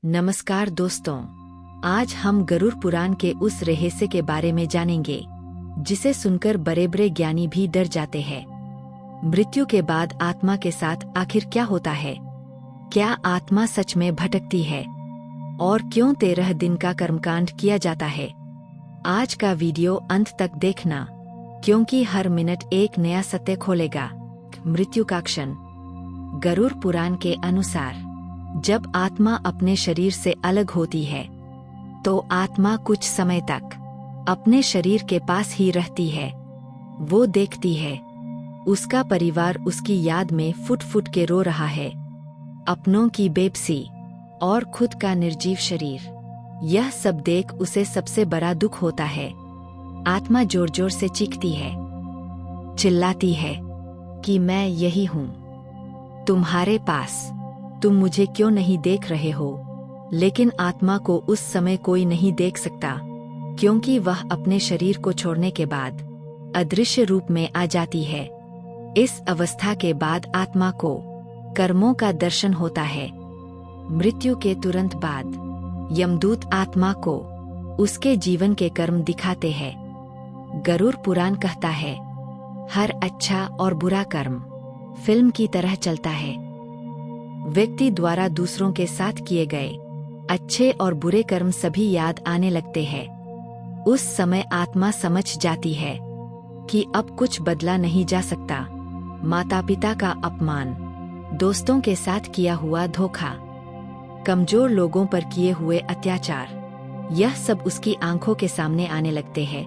नमस्कार दोस्तों, आज हम गरुड़ पुराण के उस रहस्य के बारे में जानेंगे जिसे सुनकर बड़े बड़े ज्ञानी भी डर जाते हैं। मृत्यु के बाद आत्मा के साथ आखिर क्या होता है? क्या आत्मा सच में भटकती है? और क्यों 13 दिन का कर्मकांड किया जाता है? आज का वीडियो अंत तक देखना, क्योंकि हर मिनट एक नया सत्य खोलेगा। मृत्यु का क्षण। गरुड़ पुराण के अनुसार जब आत्मा अपने शरीर से अलग होती है तो आत्मा कुछ समय तक अपने शरीर के पास ही रहती है। वो देखती है उसका परिवार उसकी याद में फुट फुट के रो रहा है, अपनों की बेबसी और खुद का निर्जीव शरीर। यह सब देख उसे सबसे बड़ा दुख होता है। आत्मा जोर जोर से चीखती है, चिल्लाती है कि मैं यही हूँ, तुम्हारे पास। तुम मुझे क्यों नहीं देख रहे हो? लेकिन आत्मा को उस समय कोई नहीं देख सकता, क्योंकि वह अपने शरीर को छोड़ने के बाद अदृश्य रूप में आ जाती है। इस अवस्था के बाद आत्मा को कर्मों का दर्शन होता है। मृत्यु के तुरंत बाद यमदूत आत्मा को उसके जीवन के कर्म दिखाते हैं। गरुड़ पुराण कहता है, हर अच्छा और बुरा कर्म फिल्म की तरह चलता है। व्यक्ति द्वारा दूसरों के साथ किए गए अच्छे और बुरे कर्म सभी याद आने लगते हैं। उस समय आत्मा समझ जाती है कि अब कुछ बदला नहीं जा सकता। माता पिता का अपमान, दोस्तों के साथ किया हुआ धोखा, कमजोर लोगों पर किए हुए अत्याचार, यह सब उसकी आंखों के सामने आने लगते हैं।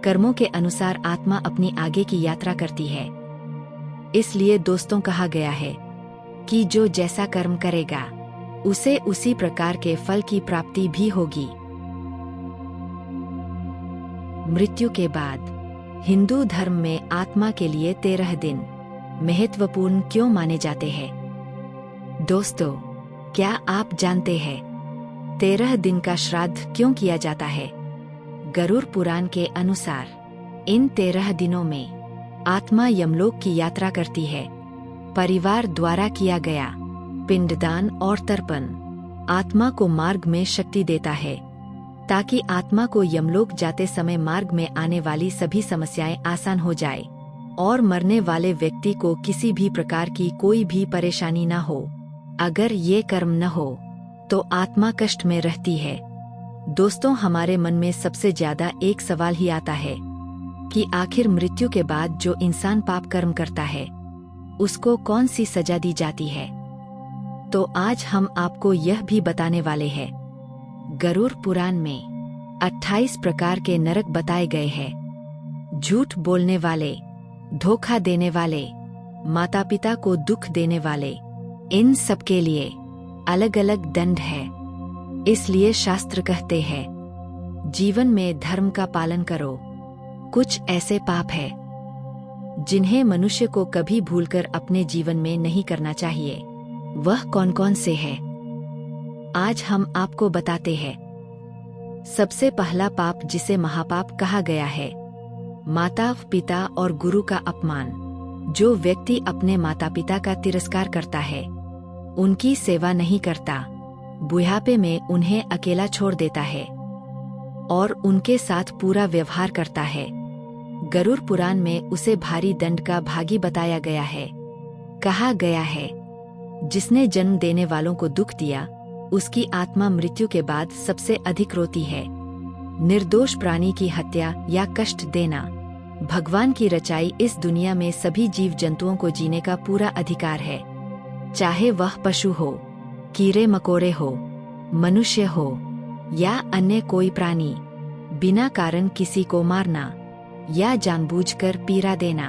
कर्मों के अनुसार आत्मा अपनी आगे की यात्रा करती है। इसलिए दोस्तों कहा गया है कि जो जैसा कर्म करेगा उसे उसी प्रकार के फल की प्राप्ति भी होगी। मृत्यु के बाद हिंदू धर्म में आत्मा के लिए 13 दिन महत्वपूर्ण क्यों माने जाते हैं? दोस्तों, क्या आप जानते हैं 13 दिन का श्राद्ध क्यों किया जाता है? गरुड़ पुराण के अनुसार इन 13 दिनों में आत्मा यमलोक की यात्रा करती है। परिवार द्वारा किया गया पिंडदान और तर्पण आत्मा को मार्ग में शक्ति देता है, ताकि आत्मा को यमलोक जाते समय मार्ग में आने वाली सभी समस्याएं आसान हो जाए और मरने वाले व्यक्ति को किसी भी प्रकार की कोई भी परेशानी न हो। अगर ये कर्म न हो तो आत्मा कष्ट में रहती है। दोस्तों, हमारे मन में सबसे ज्यादा एक सवाल ही आता है कि आखिर मृत्यु के बाद जो इंसान पाप कर्म करता है उसको कौन सी सजा दी जाती है? तो आज हम आपको यह भी बताने वाले हैं। गरुड़ पुराण में 28 प्रकार के नरक बताए गए हैं। झूठ बोलने वाले, धोखा देने वाले, माता पिता को दुख देने वाले, इन सब के लिए अलग अलग दंड है। इसलिए शास्त्र कहते हैं, जीवन में धर्म का पालन करो। कुछ ऐसे पाप है जिन्हें मनुष्य को कभी भूलकर अपने जीवन में नहीं करना चाहिए। वह कौन कौन से हैं? आज हम आपको बताते हैं। सबसे पहला पाप, जिसे महापाप कहा गया है, माता पिता और गुरु का अपमान। जो व्यक्ति अपने माता पिता का तिरस्कार करता है, उनकी सेवा नहीं करता, बुढ़ापे में उन्हें अकेला छोड़ देता है और उनके साथ पूरा व्यवहार करता है, गरुड़ पुराण में उसे भारी दंड का भागी बताया गया है। कहा गया है, जिसने जन्म देने वालों को दुख दिया उसकी आत्मा मृत्यु के बाद सबसे अधिक रोती है। निर्दोष प्राणी की हत्या या कष्ट देना। भगवान की रचाई इस दुनिया में सभी जीव जंतुओं को जीने का पूरा अधिकार है, चाहे वह पशु हो, कीड़े मकोड़े हो, मनुष्य हो या अन्य कोई प्राणी। बिना कारण किसी को मारना या जानबूझकर पीड़ा देना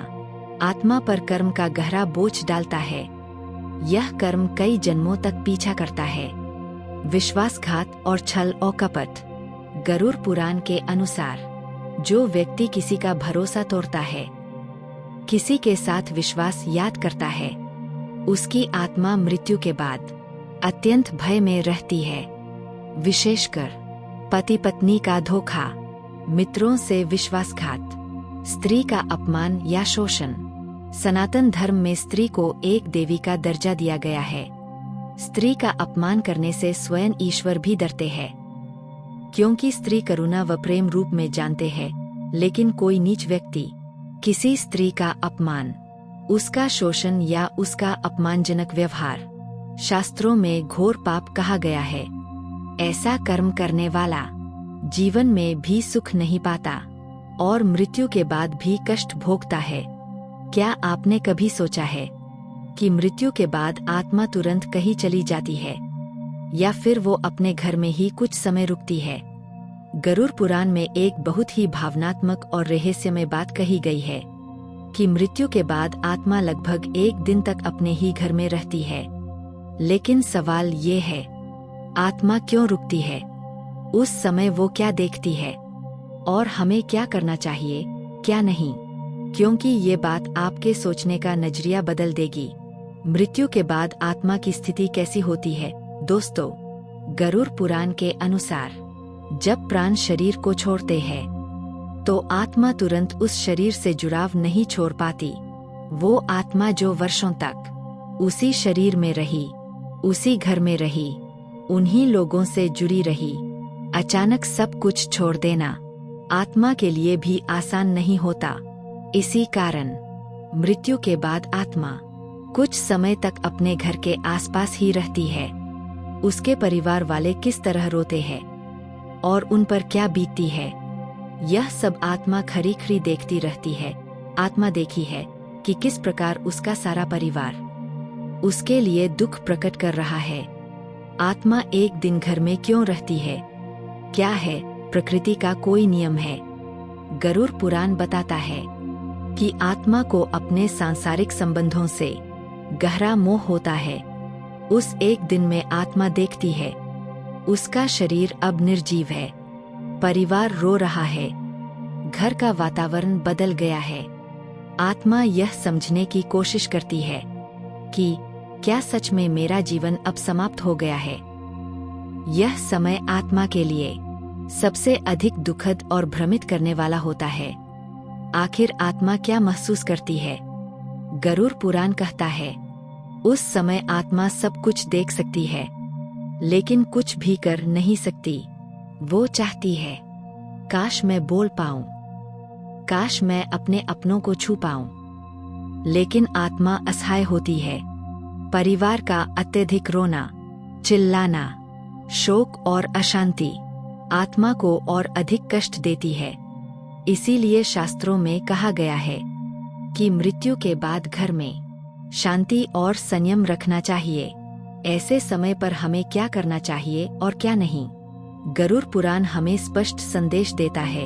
आत्मा पर कर्म का गहरा बोझ डालता है। यह कर्म कई जन्मों तक पीछा करता है। विश्वासघात और छल और कपट। गरुड़ पुराण के अनुसार जो व्यक्ति किसी का भरोसा तोड़ता है, किसी के साथ विश्वासघात करता है, उसकी आत्मा मृत्यु के बाद अत्यंत भय में रहती है। विशेषकर पति पत्नी का धोखा, मित्रों से विश्वासघात, स्त्री का अपमान या शोषण। सनातन धर्म में स्त्री को एक देवी का दर्जा दिया गया है। स्त्री का अपमान करने से स्वयं ईश्वर भी डरते हैं, क्योंकि स्त्री करुणा व प्रेम रूप में जानते हैं, लेकिन कोई नीच व्यक्ति किसी स्त्री का अपमान, उसका शोषण या उसका अपमानजनक व्यवहार शास्त्रों में घोर पाप कहा गया है। ऐसा कर्म करने वाला जीवन में भी सुख नहीं पाता और मृत्यु के बाद भी कष्ट भोगता है। क्या आपने कभी सोचा है कि मृत्यु के बाद आत्मा तुरंत कहीं चली जाती है या फिर वो अपने घर में ही कुछ समय रुकती है? गरुड़ पुराण में एक बहुत ही भावनात्मक और रहस्यमय बात कही गई है कि मृत्यु के बाद आत्मा लगभग 1 दिन तक अपने ही घर में रहती है। लेकिन सवाल ये है, आत्मा क्यों रुकती है? उस समय वो क्या देखती है और हमें क्या करना चाहिए, क्या नहीं? क्योंकि ये बात आपके सोचने का नजरिया बदल देगी। मृत्यु के बाद आत्मा की स्थिति कैसी होती है? दोस्तों, गरुड़ पुराण के अनुसार जब प्राण शरीर को छोड़ते हैं तो आत्मा तुरंत उस शरीर से जुड़ाव नहीं छोड़ पाती। वो आत्मा जो वर्षों तक उसी शरीर में रही, उसी घर में रही, उन्हीं लोगों से जुड़ी रही, अचानक सब कुछ छोड़ देना आत्मा के लिए भी आसान नहीं होता। इसी कारण मृत्यु के बाद आत्मा कुछ समय तक अपने घर के आसपास ही रहती है। उसके परिवार वाले किस तरह रोते हैं और उन पर क्या बीतती है, यह सब आत्मा खरी खरी देखती रहती है। आत्मा देखी है कि किस प्रकार उसका सारा परिवार उसके लिए दुख प्रकट कर रहा है। आत्मा एक दिन घर में क्यों रहती है? क्या है प्रकृति का कोई नियम है? गरुड़ पुराण बताता है कि आत्मा को अपने सांसारिक संबंधों से गहरा मोह होता है। उस एक दिन में आत्मा देखती है उसका शरीर अब निर्जीव है, परिवार रो रहा है, घर का वातावरण बदल गया है। आत्मा यह समझने की कोशिश करती है कि क्या सच में मेरा जीवन अब समाप्त हो गया है। यह समय आत्मा के लिए सबसे अधिक दुखद और भ्रमित करने वाला होता है। आखिर आत्मा क्या महसूस करती है? गरुड़ पुराण कहता है, उस समय आत्मा सब कुछ देख सकती है लेकिन कुछ भी कर नहीं सकती। वो चाहती है, काश मैं बोल पाऊं, काश मैं अपने अपनों को छू पाऊं। लेकिन आत्मा असहाय होती है। परिवार का अत्यधिक रोना, चिल्लाना, शोक और अशांति आत्मा को और अधिक कष्ट देती है। इसीलिए शास्त्रों में कहा गया है कि मृत्यु के बाद घर में शांति और संयम रखना चाहिए। ऐसे समय पर हमें क्या करना चाहिए और क्या नहीं? गरुड़ पुराण हमें स्पष्ट संदेश देता है,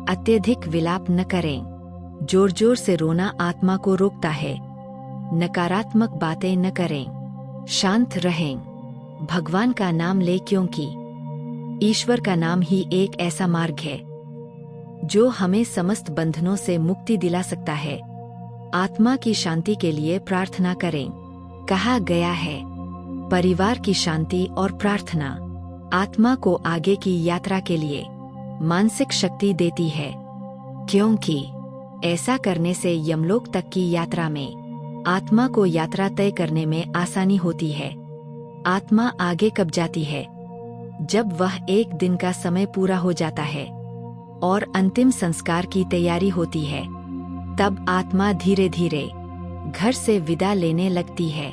अत्यधिक विलाप न करें। जोर जोर से रोना आत्मा को रोकता है। नकारात्मक बातें न करें, शांत रहें, भगवान का नाम ले, क्योंकि ईश्वर का नाम ही एक ऐसा मार्ग है जो हमें समस्त बंधनों से मुक्ति दिला सकता है। आत्मा की शांति के लिए प्रार्थना करें। कहा गया है, परिवार की शांति और प्रार्थना आत्मा को आगे की यात्रा के लिए मानसिक शक्ति देती है, क्योंकि ऐसा करने से यमलोक तक की यात्रा में आत्मा को यात्रा तय करने में आसानी होती है। आत्मा आगे कब जाती है? जब वह एक दिन का समय पूरा हो जाता है और अंतिम संस्कार की तैयारी होती है, तब आत्मा धीरे धीरे घर से विदा लेने लगती है।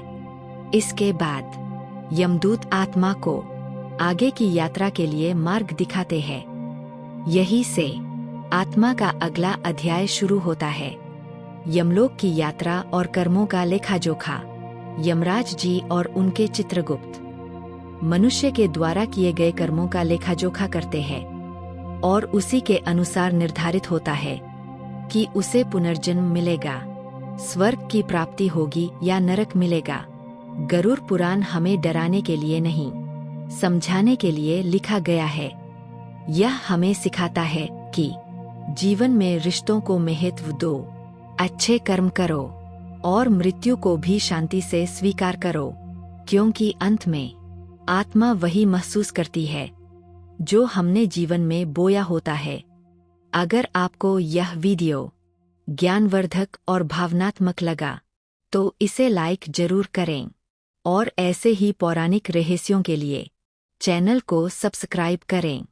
इसके बाद यमदूत आत्मा को आगे की यात्रा के लिए मार्ग दिखाते हैं। यही से आत्मा का अगला अध्याय शुरू होता है, यमलोक की यात्रा और कर्मों का लेखा जोखा। यमराज जी और उनके चित्रगुप्त मनुष्य के द्वारा किए गए कर्मों का लेखा जोखा करते हैं और उसी के अनुसार निर्धारित होता है कि उसे पुनर्जन्म मिलेगा, स्वर्ग की प्राप्ति होगी या नरक मिलेगा। गरुड़ पुराण हमें डराने के लिए नहीं, समझाने के लिए लिखा गया है। यह हमें सिखाता है कि जीवन में रिश्तों को महत्व दो, अच्छे कर्म करो और मृत्यु को भी शांति से स्वीकार करो, क्योंकि अंत में आत्मा वही महसूस करती है जो हमने जीवन में बोया होता है। अगर आपको यह वीडियो ज्ञानवर्धक और भावनात्मक लगा तो इसे लाइक जरूर करें। और ऐसे ही पौराणिक रहस्यों के लिए चैनल को सब्सक्राइब करें।